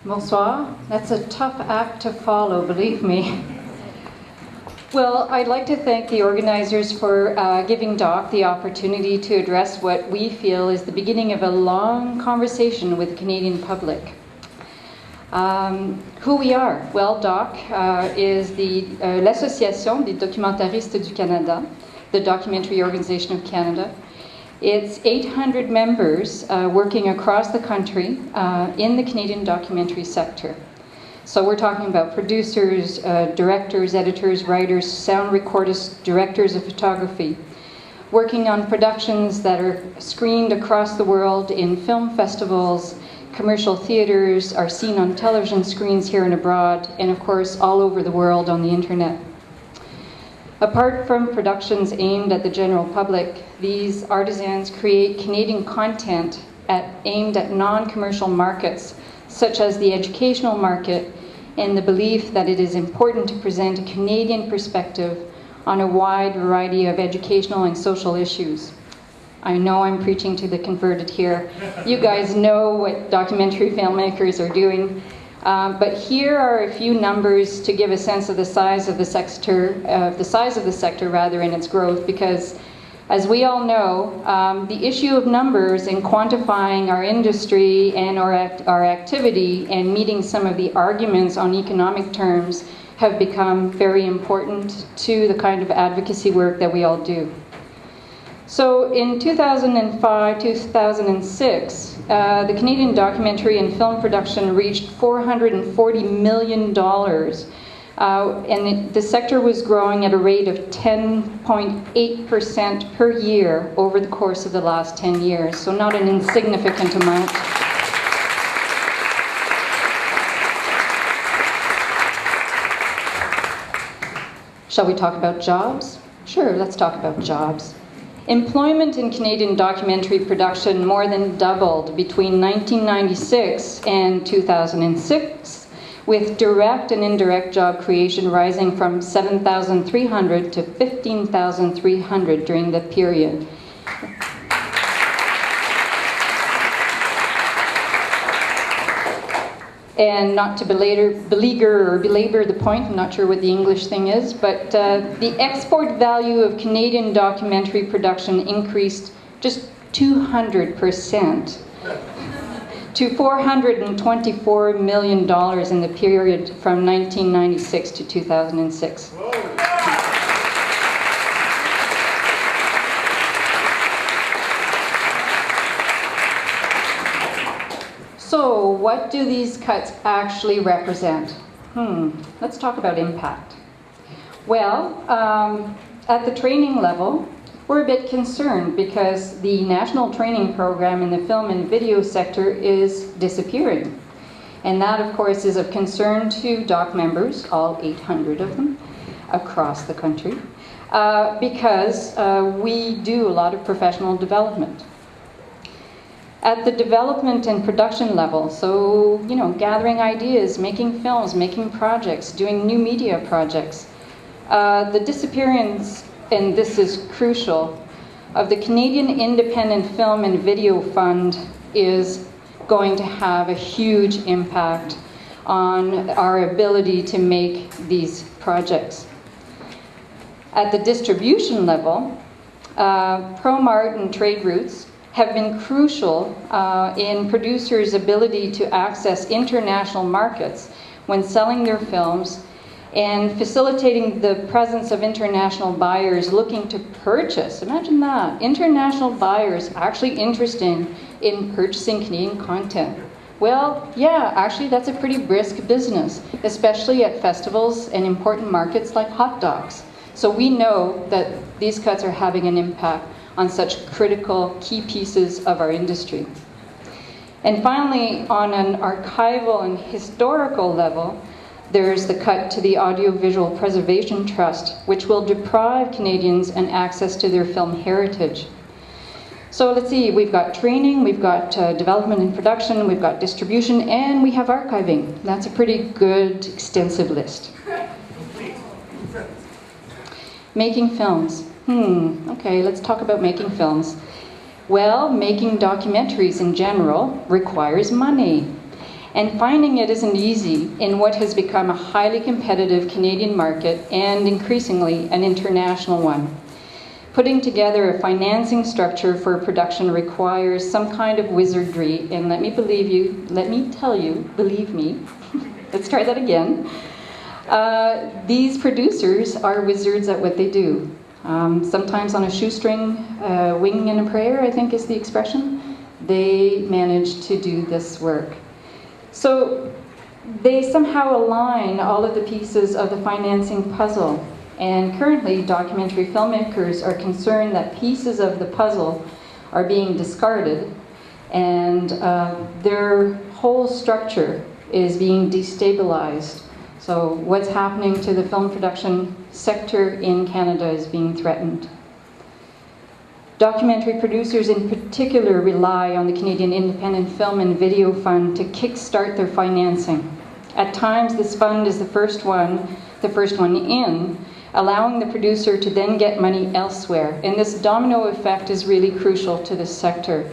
Bonsoir. That's a tough act to follow, believe me. Well, I'd like to thank the organizers for giving DOC the opportunity to address what we feel is the beginning of a long conversation with the Canadian public. Who we are? Well, DOC is l'Association des Documentaristes du Canada, the documentary organization of Canada. It's 800 members working across the country in the Canadian documentary sector. So we're talking about producers, directors, editors, writers, sound recordists, directors of photography, working on productions that are screened across the world in film festivals, commercial theaters, are seen on television screens here and abroad, and of course all over the world on the internet. Apart from productions aimed at the general public, these artisans create Canadian content aimed at non-commercial markets, such as the educational market, and the belief that it is important to present a Canadian perspective on a wide variety of educational and social issues. I know I'm preaching to the converted here. You guys know what documentary filmmakers are doing. But here are a few numbers to give a sense of the size of the sector, in its growth, because as we all know, the issue of numbers in quantifying our industry and our activity and meeting some of the arguments on economic terms have become very important to the kind of advocacy work that we all do. So in 2005, 2006, the Canadian documentary and film production reached $440 million, and the sector was growing at a rate of 10.8% per year over the course of the last 10 years, so not an insignificant amount. Shall we talk about jobs? Sure, let's talk about jobs. Employment in Canadian documentary production more than doubled between 1996 and 2006, with direct and indirect job creation rising from 7,300 to 15,300 during the period. And not to belabor the point, I'm not sure what the English thing is, but the export value of Canadian documentary production increased just 200% to $424 million in the period from 1996 to 2006. So what do these cuts actually represent? Let's talk about impact. Well, at the training level, we're a bit concerned because the national training program in the film and video sector is disappearing. And that, of course, is of concern to DOC members, all 800 of them, across the country, because we do a lot of professional development. At the development and production level, so, gathering ideas, making films, making projects, doing new media projects, the disappearance, and this is crucial, of the Canadian Independent Film and Video Fund is going to have a huge impact on our ability to make these projects. At the distribution level, ProMart and trade routes have been crucial in producers' ability to access international markets when selling their films and facilitating the presence of international buyers looking to purchase. Imagine that, international buyers actually interested in purchasing Canadian content. Well, yeah, actually that's a pretty brisk business, especially at festivals and important markets like hot dogs. So we know that these cuts are having an impact on such critical key pieces of our industry. And finally, on an archival and historical level, there's the cut to the Audiovisual Preservation Trust, which will deprive Canadians an access to their film heritage. So let's see, we've got training, we've got development and production, we've got distribution, and we have archiving. That's a pretty good, extensive list. Making films. Okay, let's talk about making films. Well, making documentaries in general requires money. And finding it isn't easy in what has become a highly competitive Canadian market and increasingly an international one. Putting together a financing structure for production requires some kind of wizardry, and let me tell you, believe me, let's try that again. These producers are wizards at what they do. Sometimes on a shoestring, wing and a prayer, I think is the expression, they manage to do this work. So they somehow align all of the pieces of the financing puzzle. And currently, documentary filmmakers are concerned that pieces of the puzzle are being discarded, and their whole structure is being destabilized. So what's happening to the film production sector in Canada is being threatened. Documentary producers in particular rely on the Canadian Independent Film and Video Fund to kickstart their financing. At times, this fund is the first one in, allowing the producer to then get money elsewhere. And this domino effect is really crucial to this sector.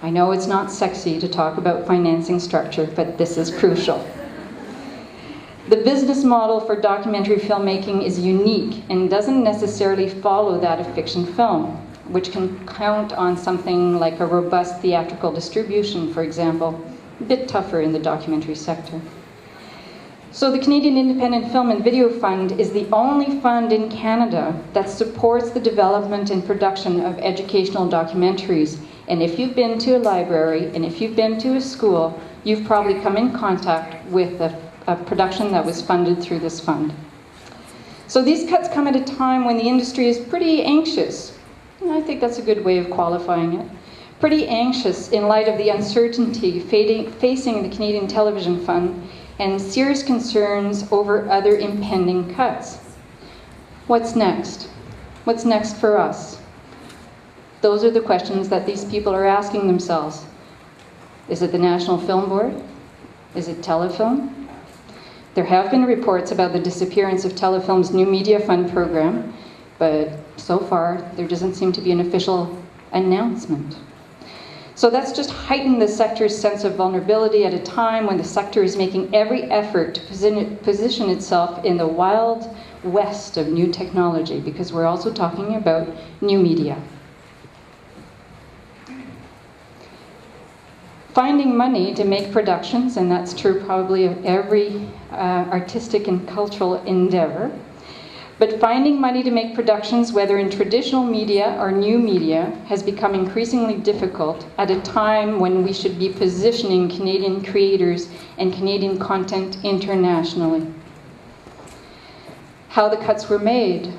I know it's not sexy to talk about financing structure, but this is crucial. The business model for documentary filmmaking is unique and doesn't necessarily follow that of fiction film, which can count on something like a robust theatrical distribution, for example, a bit tougher in the documentary sector. So the Canadian Independent Film and Video Fund is the only fund in Canada that supports the development and production of educational documentaries. And if you've been to a library and if you've been to a school, you've probably come in contact with a production that was funded through this fund. So these cuts come at a time when the industry is pretty anxious. And I think that's a good way of qualifying it. Pretty anxious in light of the uncertainty facing the Canadian Television Fund and serious concerns over other impending cuts. What's next? What's next for us? Those are the questions that these people are asking themselves. Is it the National Film Board? Is it Telefilm? There have been reports about the disappearance of Telefilm's New Media Fund program, but so far there doesn't seem to be an official announcement. So that's just heightened the sector's sense of vulnerability at a time when the sector is making every effort to position itself in the wild west of new technology, because we're also talking about new media. Finding money to make productions, and that's true probably of every artistic and cultural endeavor, but finding money to make productions, whether in traditional media or new media, has become increasingly difficult at a time when we should be positioning Canadian creators and Canadian content internationally. How the cuts were made?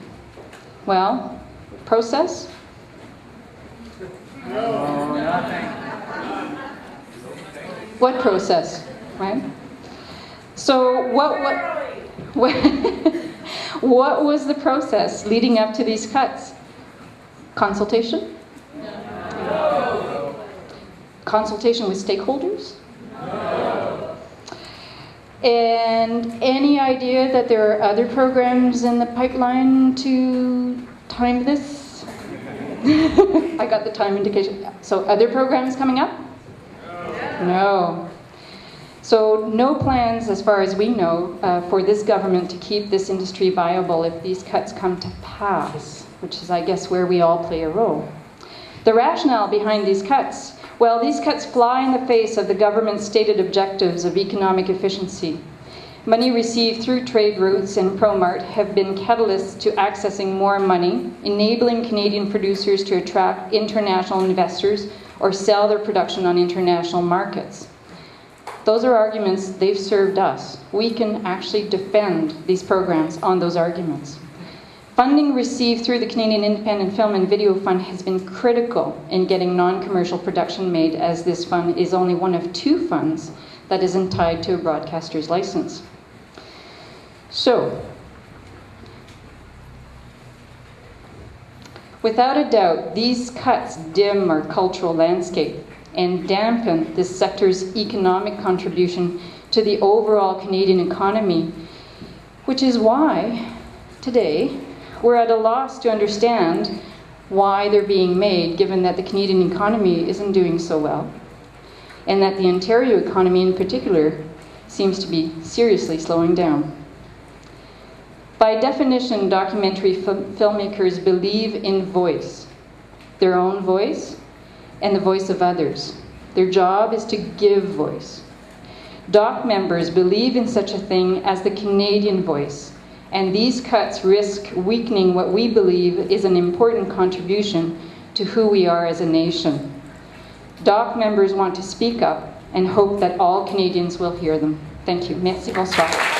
Well, process? No, nothing. What process, right? So what was the process leading up to these cuts? Consultation? No. Consultation with stakeholders? No. And any idea that there are other programs in the pipeline to time this? I got the time indication. So other programs coming up? No. So no plans, as far as we know, for this government to keep this industry viable if these cuts come to pass, which is, I guess, where we all play a role. The rationale behind these cuts? Well, these cuts fly in the face of the government's stated objectives of economic efficiency. Money received through trade routes and ProMart have been catalysts to accessing more money, enabling Canadian producers to attract international investors or sell their production on international markets. Those are arguments they've served us. We can actually defend these programs on those arguments. Funding received through the Canadian Independent Film and Video Fund has been critical in getting non-commercial production made, as this fund is only one of 2 funds that isn't tied to a broadcaster's license. So, without a doubt, these cuts dim our cultural landscape and dampen this sector's economic contribution to the overall Canadian economy, which is why, today, we're at a loss to understand why they're being made, given that the Canadian economy isn't doing so well. and that the Ontario economy in particular seems to be seriously slowing down. By definition, documentary filmmakers believe in voice, their own voice, and the voice of others. Their job is to give voice. Doc members believe in such a thing as the Canadian voice, and these cuts risk weakening what we believe is an important contribution to who we are as a nation. Doc members want to speak up and hope that all Canadians will hear them. Thank you. Merci, bonsoir.